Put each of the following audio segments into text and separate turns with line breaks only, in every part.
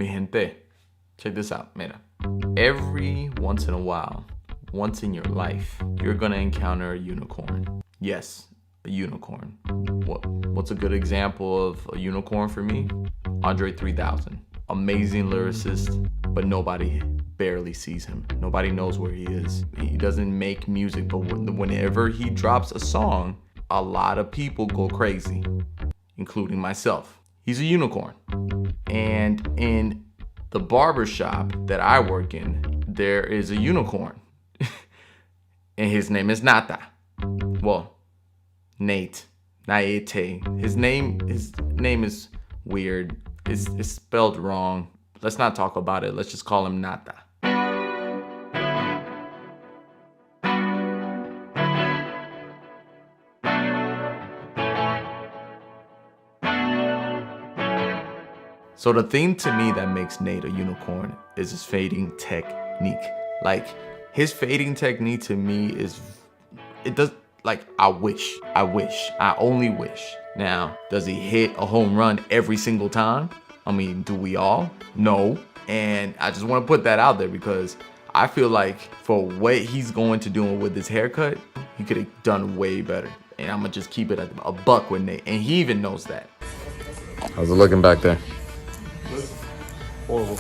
Mi gente, check this out, mira. Every once in a while, once in your life, you're gonna encounter a unicorn. Yes, a unicorn. What's a good example of a unicorn for me? Andre 3000. Amazing lyricist, but nobody barely sees him. Nobody knows where he is. He doesn't make music, but whenever he drops a song, a lot of people go crazy, including myself. He's a unicorn. And in the barber shop that I work in, there is a unicorn. And his name is Nata. Well, Nate. Naete. His name is weird. It's spelled wrong. Let's not talk about it. Let's just call him Nata. So the thing to me that makes Nate a unicorn is his fading technique. Like, his fading technique to me is, it does, like, I only wish. Now, does he hit a home run every single time? I mean, do we all? No. And I just want to put that out there because I feel like for what he's going to do with his haircut, he could have done way better. And I'm going to just keep it a buck with Nate. And he even knows that. How's it looking back there? Horrible.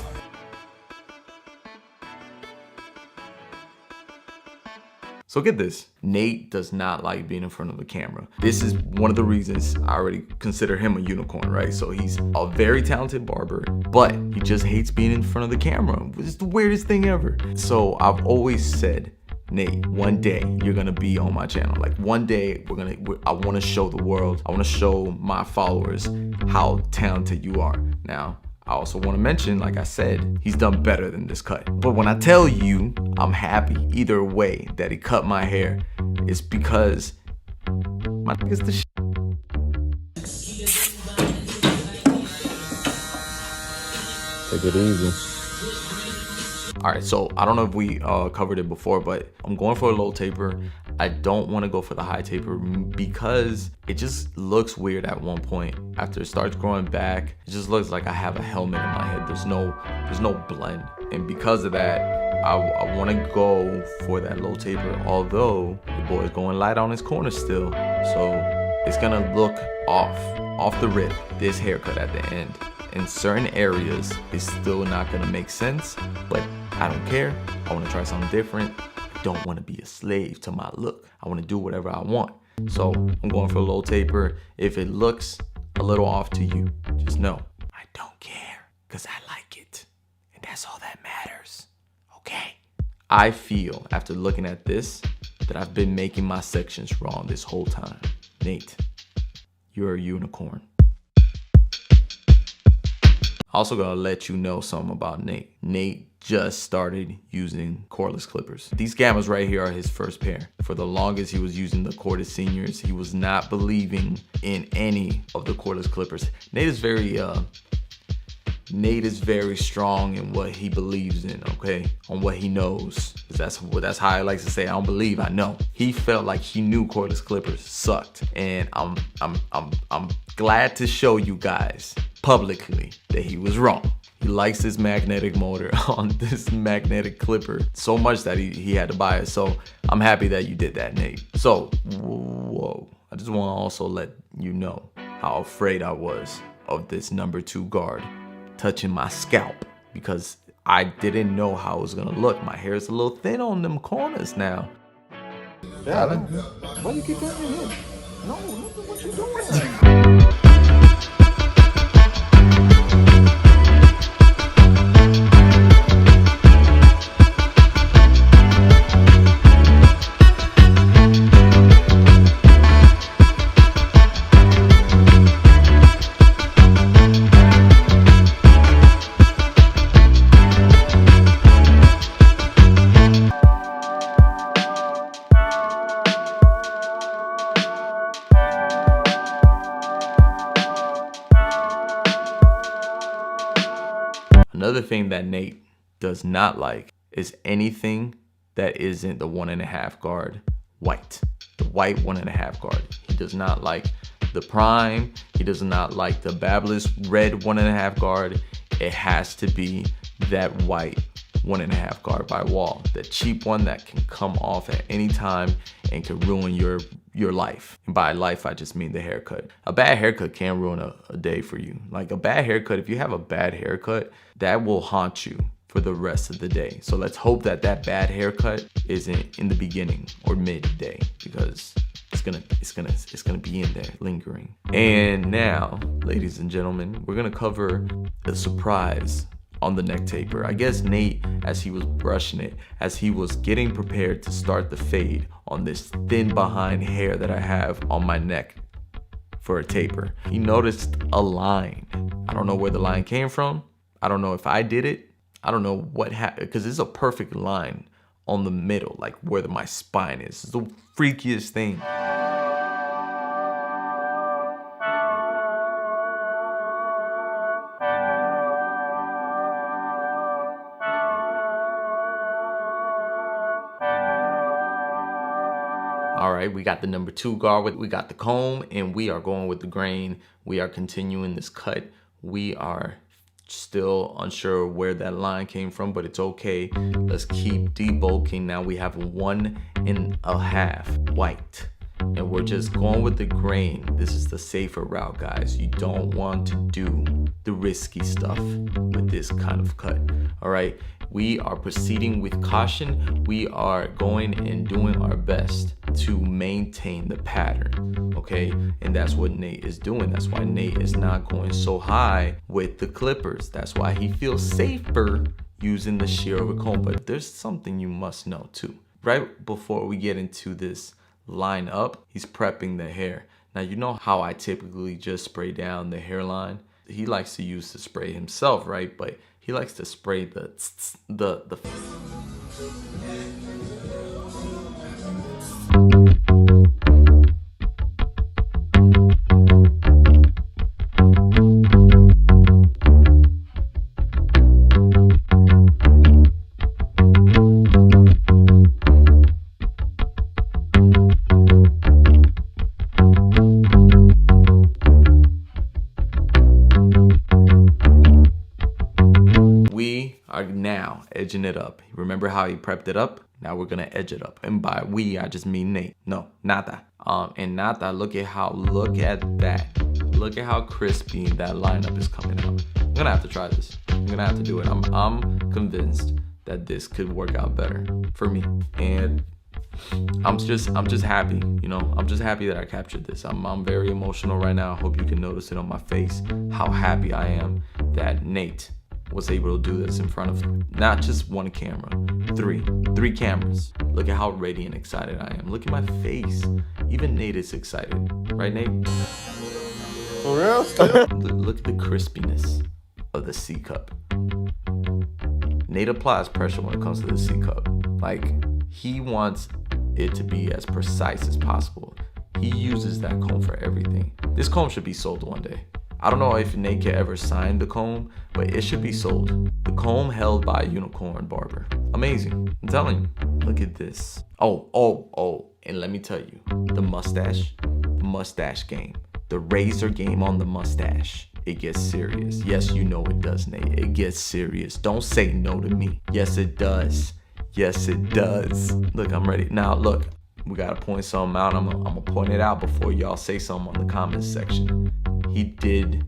So get this, Nate does not like being in front of a camera. This is one of the reasons I already consider him a unicorn, right? So he's a very talented barber, but he just hates being in front of the camera, which is the weirdest thing ever. So I've always said, Nate, one day you're gonna be on my channel. Like one day I wanna show the world, I wanna show my followers how talented you are. Now, I also want to mention, like I said, he's done better than this cut. But when I tell you I'm happy either way that he cut my hair, it's because my nigga's the shit. Take it easy. All right, so I don't know if we covered it before, but I'm going for a low taper. I don't want to go for the high taper because it just looks weird at one point. After it starts growing back, it just looks like I have a helmet in my head. There's no blend. And because of that, I want to go for that low taper, although the boy is going light on his corners still. So it's gonna look off the rip, this haircut at the end. In certain areas, it's still not gonna make sense, but I don't care. I wanna try something different. I don't wanna be a slave to my look. I wanna do whatever I want. So I'm going for a low taper. If it looks a little off to you, just know I don't care, because I like it. And that's all that matters, okay? I feel, after looking at this, that I've been making my sections wrong this whole time. Nate, you're a unicorn. Also gonna let you know something about Nate. Nate just started using cordless clippers. These Gammas right here are his first pair. For the longest, he was using the corded seniors. He was not believing in any of the cordless clippers. Nate is very strong in what he believes in, okay? On what he knows. That's how he likes to say, I don't believe, I know. He felt like he knew cordless clippers sucked. And I'm glad to show you guys publicly that he was wrong. He likes this magnetic motor on this magnetic clipper so much that he had to buy it. So I'm happy that you did that, Nate. So, whoa. I just want to also let you know how afraid I was of this number 2 guard touching my scalp, because I didn't know how it was gonna look. My hair is a little thin on them corners now.
Yeah, why you keep doing it? No, look at what you're doing.
Another thing that Nate does not like is anything that isn't the 1.5 guard white. The white 1.5 guard. He does not like the prime. He does not like the Bablis red 1.5 guard. it has to be that white 1.5 guard by Wall, the cheap one that can come off at any time and can ruin your life. And by life, I just mean the haircut. A bad haircut can ruin a day for you. Like a bad haircut, if you have a bad haircut, that will haunt you for the rest of the day. So let's hope that that bad haircut isn't in the beginning or midday, because it's gonna be in there lingering. And now, ladies and gentlemen, we're gonna cover the surprise on the neck taper. I guess Nate, as he was brushing it, as he was getting prepared to start the fade on this thin behind hair that I have on my neck for a taper, he noticed a line. I don't know where the line came from. I don't know if I did it. I don't know what happened, because it's a perfect line on the middle, like where my spine is. It's the freakiest thing. All right, we got the number 2 guard, we got the comb, and we are going with the grain. We are continuing this cut. We are still unsure where that line came from, but it's okay. Let's keep debulking. Now we have 1.5 white, and we're just going with the grain. This is the safer route, guys. You don't want to do the risky stuff with this kind of cut. All right, we are proceeding with caution. We are going and doing our best to maintain the pattern, okay? And that's what Nate is doing. That's why Nate is not going so high with the clippers. That's why he feels safer using the shear over comb. But there's something you must know too. Right before we get into this line up, he's prepping the hair. Now, you know how I typically just spray down the hairline? He likes to use the spray himself, right? But he likes to spray the are now edging it up. Remember how he prepped it up? Now we're gonna edge it up. And by we, I just mean Nate. No, Nata. And Nata, look at that. Look at how crispy that lineup is coming out. I'm gonna have to try this. I'm gonna have to do it. I'm convinced that this could work out better for me. And I'm just happy, you know. I'm just happy that I captured this. I'm very emotional right now. I hope you can notice it on my face, how happy I am that Nate was able to do this in front of not just one camera, three cameras. Look at how ready and excited I am. Look at my face. Even Nate is excited, right, Nate?
For real?
Look at the crispiness of the C cup. Nate applies pressure when it comes to the C cup. Like, he wants it to be as precise as possible. He uses that comb for everything. This comb should be sold one day. I don't know if Nate can ever sign the comb, but it should be sold. The comb held by a unicorn barber. Amazing. I'm telling you. Look at this. Oh, and let me tell you, the mustache game, the razor game on the mustache, it gets serious. Yes, you know it does, Nate. It gets serious. Don't say no to me. Yes, it does. Yes, it does. Look, I'm ready. Now, look, we gotta point something out. I'm gonna point it out before y'all say something on the comments section. He did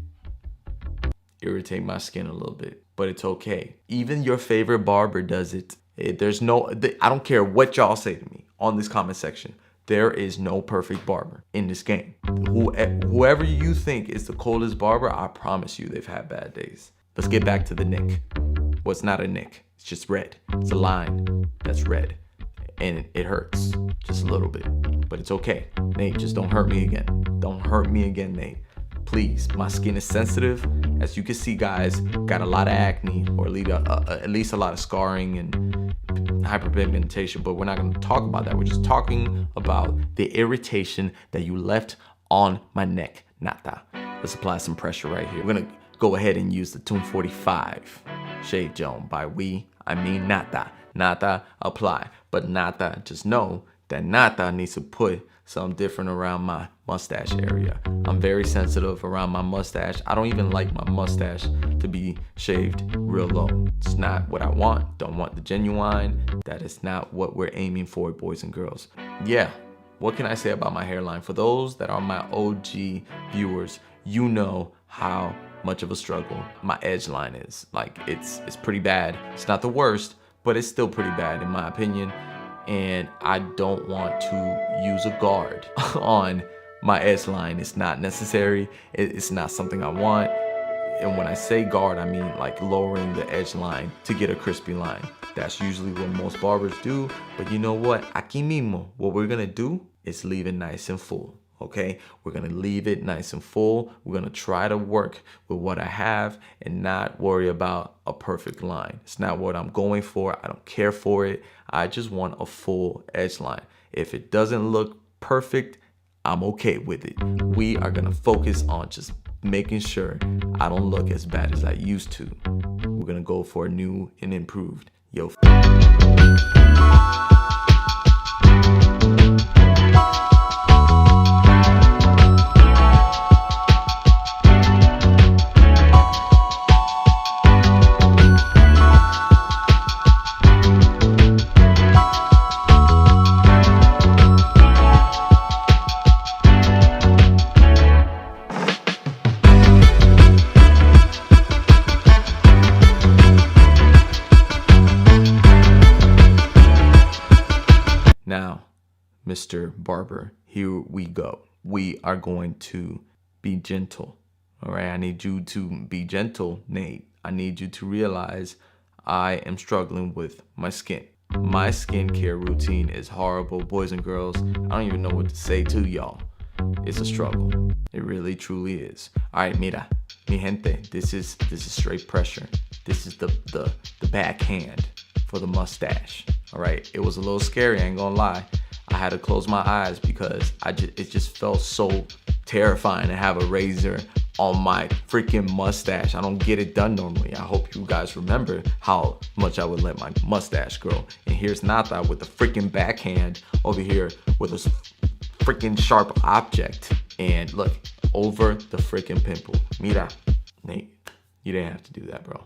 irritate my skin a little bit, but it's okay. Even your favorite barber does it. There's no, I don't care what y'all say to me on this comment section. There is no perfect barber in this game. Whoever you think is the coldest barber, I promise you they've had bad days. Let's get back to the nick. Well, it's not a nick. It's just red. It's a line that's red. And it hurts just a little bit, but it's okay. Nate, just don't hurt me again. Don't hurt me again, Nate. Please, my skin is sensitive. As you can see, guys, got a lot of acne, or at least a lot of scarring and hyperpigmentation, but we're not gonna talk about that. We're just talking about the irritation that you left on my neck. Nata. Let's apply some pressure right here. We're gonna go ahead and use the 245 Shade Gel. By we, I mean Nata. Nata, apply. But Nata, just know that Nata needs to put something different around my mustache area. I'm very sensitive around my mustache. I don't even like my mustache to be shaved real low. It's not what I want. Don't want the genuine. That is not what we're aiming for, boys and girls. Yeah, what can I say about my hairline? For those that are my OG viewers, you know how much of a struggle my edge line is. Like, it's pretty bad. It's not the worst, but it's still pretty bad in my opinion. And I don't want to use a guard on my edge line. It's not necessary. It's not something I want. And when I say guard, I mean like lowering the edge line to get a crispy line. That's usually what most barbers do. But you know what? Aquí mismo, what we're gonna do is leave it nice and full. Okay, we're gonna leave it nice and full. We're gonna try to work with what I have and not worry about a perfect line. It's not what I'm going for. I don't care for it. I just want a full edge line. If it doesn't look perfect, I'm okay with it. We are gonna focus on just making sure I don't look as bad as I used to. We're gonna go for a new and improved. Yo. Now, Mr. Barber, here we go. We are going to be gentle. All right, I need you to be gentle, Nate. I need you to realize I am struggling with my skin. My skincare routine is horrible, boys and girls. I don't even know what to say to y'all. It's a struggle. It really, truly is. All right, mira, mi gente, this is straight pressure. This is the backhand for the mustache. All right, it was a little scary, I ain't gonna lie. I had to close my eyes because it just felt so terrifying to have a razor on my freaking mustache. I don't get it done normally. I hope you guys remember how much I would let my mustache grow. And here's Nata with the freaking backhand over here with a freaking sharp object. And look, over the freaking pimple. Mira, Nate, you didn't have to do that, bro.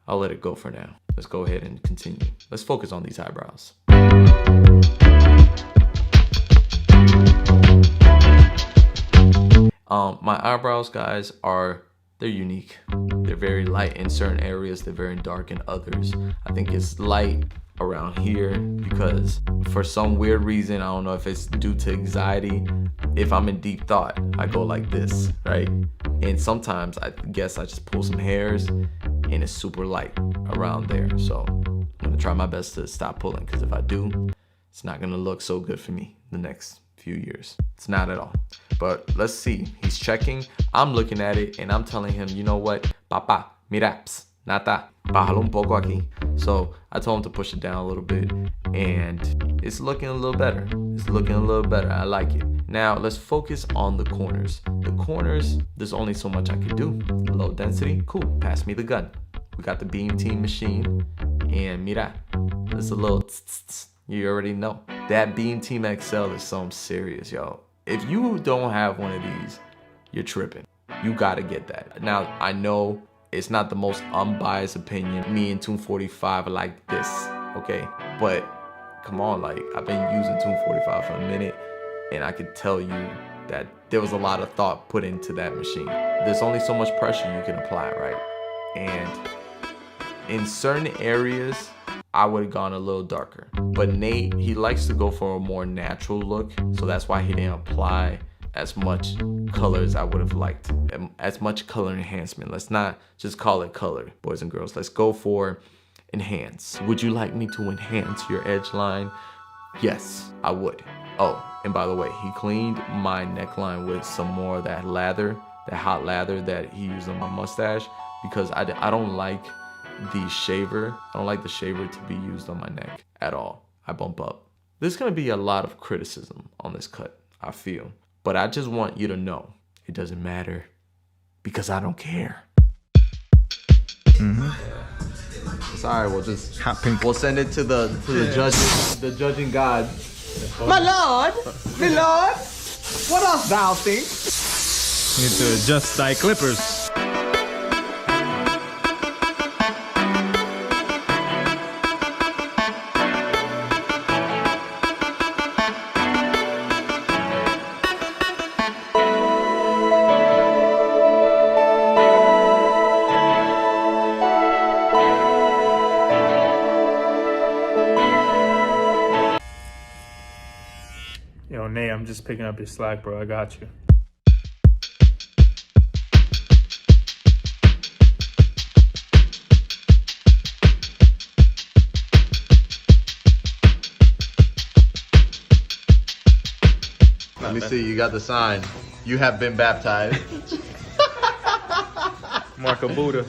I'll let it go for now. Let's go ahead and continue. Let's focus on these eyebrows. My eyebrows, guys, they're unique. They're very light in certain areas. They're very dark in others. I think it's light around here because for some weird reason, I don't know if it's due to anxiety. If I'm in deep thought, I go like this, right? And sometimes I guess I just pull some hairs and it's super light around there. So I'm gonna try my best to stop pulling, because if I do, it's not gonna look so good for me the next few years. It's not at all. But let's see, he's checking, I'm looking at it and I'm telling him, you know what, papa, miraps, nata, bájalo un poco aquí. So I told him to push it down a little bit and it's looking a little better. It's looking a little better, I like it. Now let's focus on the corners. The corners, there's only so much I can do. Low density, cool, pass me the gun. We got the Beam Team machine and mira, there's a little tss. You already know. That Beam Team XL is something serious, yo. If you don't have one of these, you're tripping. You gotta get that. Now, I know it's not the most unbiased opinion. Me and Tune 45 are like this, okay? But come on, like, I've been using Tune 45 for a minute and I could tell you that there was a lot of thought put into that machine. There's only so much pressure you can apply, right? And in certain areas, I would have gone a little darker. But Nate, he likes to go for a more natural look. So that's why he didn't apply as much color as I would have liked. As much color enhancement. Let's not just call it color, boys and girls. Let's go for enhance. Would you like me to enhance your edge line? Yes, I would. Oh, and by the way, he cleaned my neckline with some more of that lather, that hot lather that he used on my mustache, because I don't like the shaver. I don't like the shaver to be used on my neck at all. I bump up. There's gonna be a lot of criticism on this cut, I feel. But I just want you to know, it doesn't matter because I don't care. It's all right, we'll just, we'll send it to the judges, the judging gods.
My lord, my lord, what dost thou think?
Need to adjust thy clippers. Yo, Nate, I'm just picking up your slack, bro. I got you.
Let me see, you got the sign. You have been baptized.
Mark a Buddha.